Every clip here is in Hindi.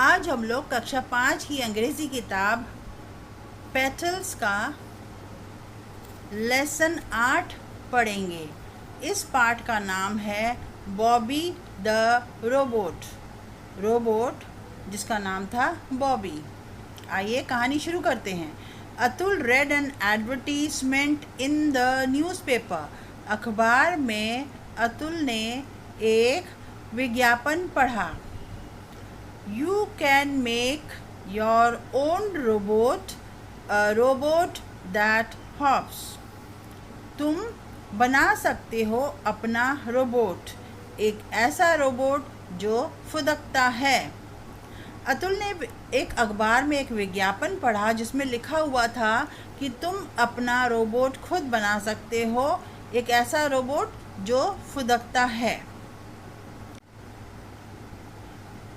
आज हम लोग कक्षा 5 की अंग्रेज़ी किताब पेटल्स का लेसन 8 पढ़ेंगे। इस पाठ का नाम है बॉबी द रोबोट जिसका नाम था बॉबी। आइए कहानी शुरू करते हैं। Atul red N advertisement in the newspaper. अखबार में अतुल ने एक विज्ञापन पढ़ा। You can make your own robot, a robot that hops. तुम बना सकते हो अपना रोबोट, एक ऐसा रोबोट जो फुदकता है। अतुल ने एक अखबार में एक विज्ञापन पढ़ा जिसमें लिखा हुआ था कि तुम अपना रोबोट खुद बना सकते हो, एक ऐसा रोबोट जो फुदकता है।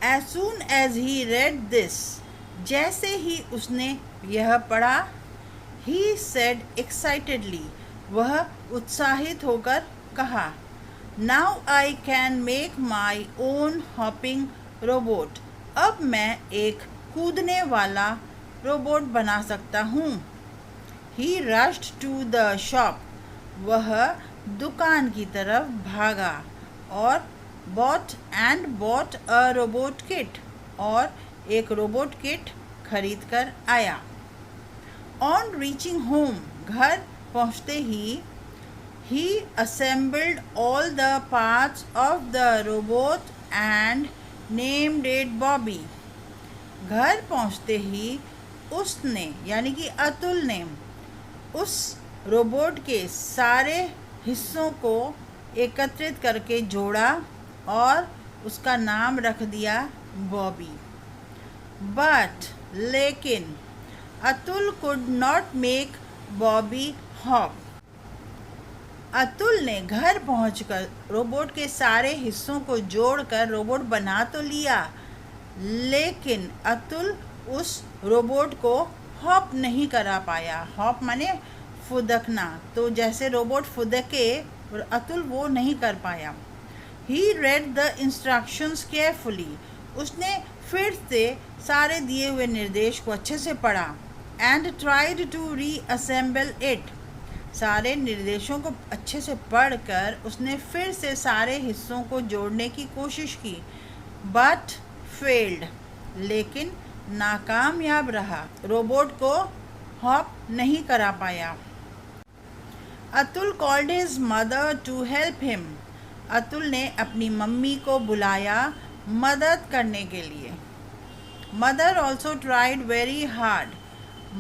As soon as he read this, जैसे ही उसने यह पढ़ा, he said excitedly, वह उत्साहित होकर कहा, Now I can make my own hopping robot. अब मैं एक कूदने वाला रोबोट बना सकता हूँ। He rushed to the shop. वह दुकान की तरफ भागा और bought a robot kit और एक रोबोट किट खरीद कर आया। On reaching home, घर पहुँचते ही he assembled all the parts of the robot and named it Bobby. घर पहुँचते ही उसने यानी कि अतुल ने उस रोबोट के सारे हिस्सों को एकत्रित करके जोड़ा और उसका नाम रख दिया बॉबी। बट लेकिन Atul could not make Bobby hop. Atul ने घर पहुंचकर रोबोट के सारे हिस्सों को जोड़कर रोबोट बना तो लिया, लेकिन अतुल उस रोबोट को हॉप नहीं करा पाया। हॉप माने फुदकना, तो जैसे रोबोट फुदके अतुल वो नहीं कर पाया। He read the instructions carefully. उसने फिर से सारे दिए हुए निर्देश को अच्छे से पढ़ा and tried to reassemble it. सारे निर्देशों को अच्छे से पढ़कर उसने फिर से सारे हिस्सों को जोड़ने की कोशिश की, but failed. लेकिन नाकामयाब रहा, रोबोट को हॉप नहीं करा पाया। Atul called his mother to help him. Atul ने अपनी मम्मी को बुलाया मदद करने के लिए। Mother also tried very hard.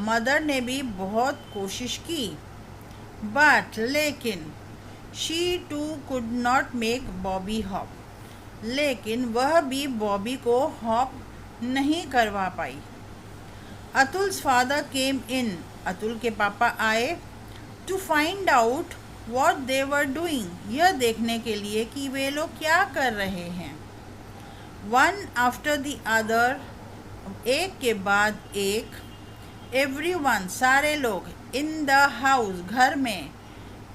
Mother ने भी बहुत कोशिश की, बट लेकिन she too could not make Bobby hop. लेकिन वह भी बॉबी को हॉप नहीं करवा पाई। अतुल्स फादर केम इन। अतुल के पापा आए to find out what they were doing, यह देखने के लिए कि वे लोग क्या कर रहे हैं। वन आफ्टर द अदर, एक के बाद एक, एवरीवन, सारे लोग, इन द हाउस, घर में,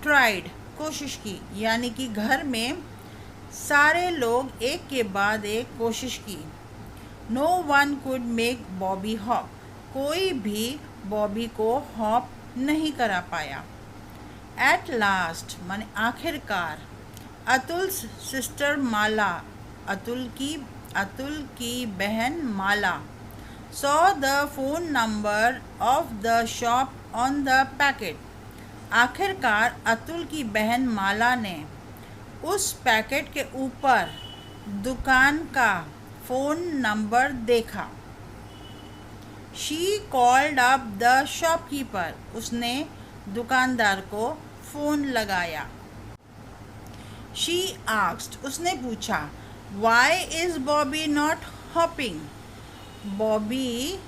ट्राइड, कोशिश की, यानी कि घर में सारे लोग एक के बाद एक कोशिश की। No one could make Bobby hop, कोई भी बॉबी को हॉप नहीं करा पाया। एट लास्ट माने आखिरकार, अतुल्स सिस्टर माला, अतुल की बहन Mala, saw the phone number of the shop on the packet. आखिरकार अतुल की बहन माला ने उस पैकेट के ऊपर दुकान का फ़ोन नंबर देखा। She called up the shopkeeper, उसने दुकानदार को फ़ोन लगाया। शी आस्क्ड, उसने पूछा, why is Bobby not hopping, Bobby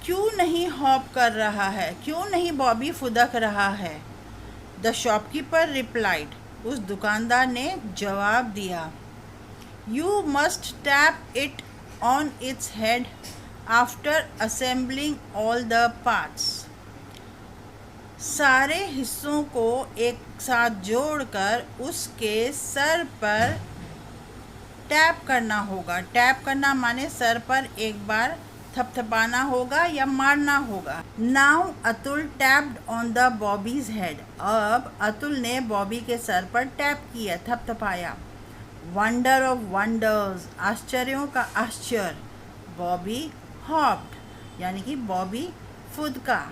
क्यों नहीं हॉप कर रहा है, क्यों नहीं बॉबी फुदक रहा है। द शॉपकीपर रिप्लाइड, उस दुकानदार ने जवाब दिया, you must tap it on its head after assembling all the parts. सारे हिस्सों को एक साथ जोड़कर उसके सर पर टैप करना होगा। टैप करना माने सर पर एक बार थपथपाना होगा या मारना होगा। Now Atul tapped on the Bobby's head. अब अतुल ने बॉबी के सर पर टैप किया, थपथपाया। वंडर ऑफ वंडर्स, आश्चर्यों का आश्चर्य। बॉबी हॉप्ड, यानी कि बॉबी फुदका।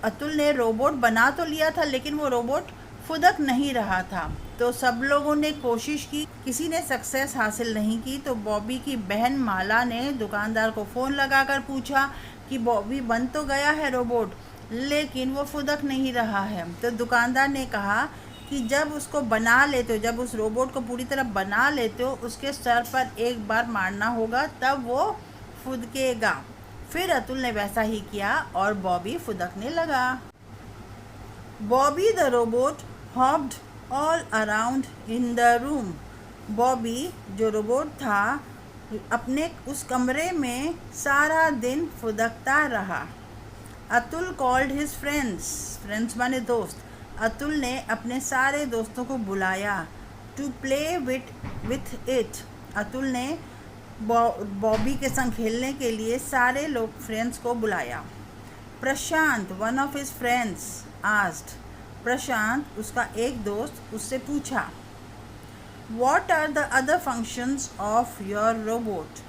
अतुल ने रोबोट बना तो लिया था, लेकिन वो रोबोट फुदक नहीं रहा था। तो सब लोगों ने कोशिश की, किसी ने सक्सेस हासिल नहीं की। तो बॉबी की बहन माला ने दुकानदार को फ़ोन लगाकर पूछा कि बॉबी बन तो गया है रोबोट, लेकिन वो फुदक नहीं रहा है। तो दुकानदार ने कहा कि जब उसको बना लेते हो, जब उस रोबोट को पूरी तरह बना लेते हो, उसके सर पर एक बार मारना होगा, तब वो फुदकेगा। फिर अतुल ने वैसा ही किया और बॉबी फुदकने लगा। Bobby the robot hopped all around in the room. Bobby जो रोबोट था अपने उस कमरे में सारा दिन फुदकता रहा। Atul called his friends, friends माने दोस्त। अतुल ने अपने सारे दोस्तों को बुलाया to play with it. Atul ने बॉबी के संग खेलने के लिए सारे लोग फ्रेंड्स को बुलाया। Prashant, one of his friends, asked. Prashant, उसका एक दोस्त, उससे पूछा, what are the other functions of your robot.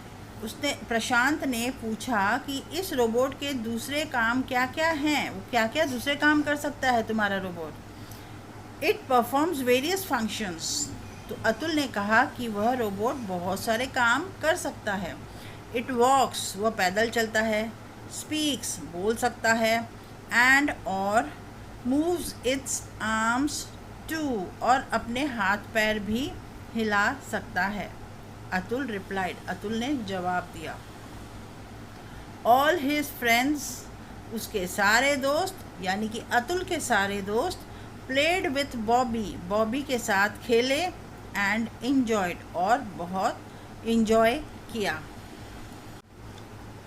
उसने, प्रशांत ने पूछा कि इस रोबोट के दूसरे काम क्या क्या हैं, वो क्या क्या दूसरे काम कर सकता है तुम्हारा robot. It performs various functions. तो अतुल ने कहा कि वह रोबोट बहुत सारे काम कर सकता है। इट वॉक्स, वह पैदल चलता है। स्पीक्स, बोल सकता है। एंड और मूव्स इट्स आर्म्स टू, और अपने हाथ पैर भी हिला सकता है। अतुल रिप्लाइड, अतुल ने जवाब दिया। ऑल हिज फ्रेंड्स, उसके सारे दोस्त, यानी कि अतुल के सारे दोस्त, प्लेड विथ बॉबी, बॉबी के साथ खेले। एंड इंजॉयड, और बहुत इंजॉय किया।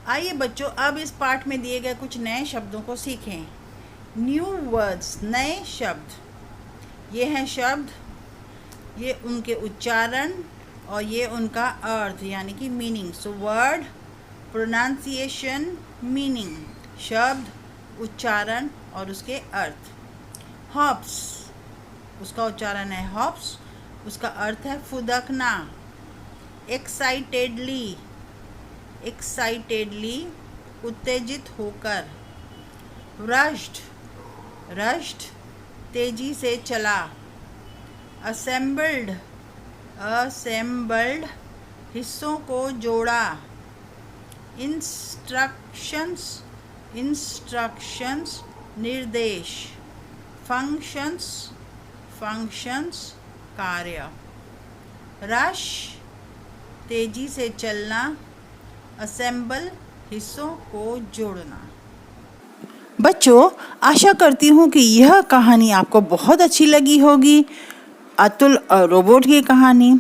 आइए बच्चों, अब इस पाठ में दिए गए कुछ नए शब्दों को सीखें। न्यू वर्ड्स, नए शब्द। ये हैं शब्द, ये उनके उच्चारण और ये उनका अर्थ यानी कि meaning. So word, pronunciation, meaning. शब्द, उच्चारण और उसके अर्थ। हॉप्स, उसका उच्चारण है हॉप्स, उसका अर्थ है फुदकना। एक्साइटेडली, एक्साइटेडली, उत्तेजित होकर। रश्ड, रश्ड, तेजी से चला। असेंबल्ड, असेंबल्ड, हिस्सों को जोड़ा। इंस्ट्रक्शंस, इंस्ट्रक्शंस, निर्देश। फंक्शंस, फंक्शंस, कार्य। रश, तेजी से चलना। असेंबल, हिस्सों को जोड़ना। बच्चों, आशा करती हूँ कि यह कहानी आपको बहुत अच्छी लगी होगी, अतुल और रोबोट की कहानी।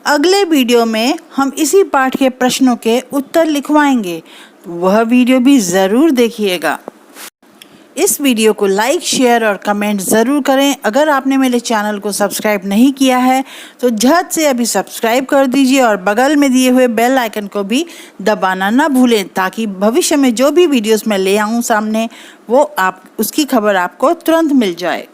अगले वीडियो में हम इसी पाठ के प्रश्नों के उत्तर लिखवाएंगे, वह वीडियो भी ज़रूर देखिएगा। इस वीडियो को लाइक, शेयर और कमेंट ज़रूर करें। अगर आपने मेरे चैनल को सब्सक्राइब नहीं किया है तो झट से अभी सब्सक्राइब कर दीजिए और बगल में दिए हुए बेल आइकन को भी दबाना ना भूलें, ताकि भविष्य में जो भी वीडियोस मैं ले आऊँ सामने, वो उसकी खबर आपको तुरंत मिल जाए।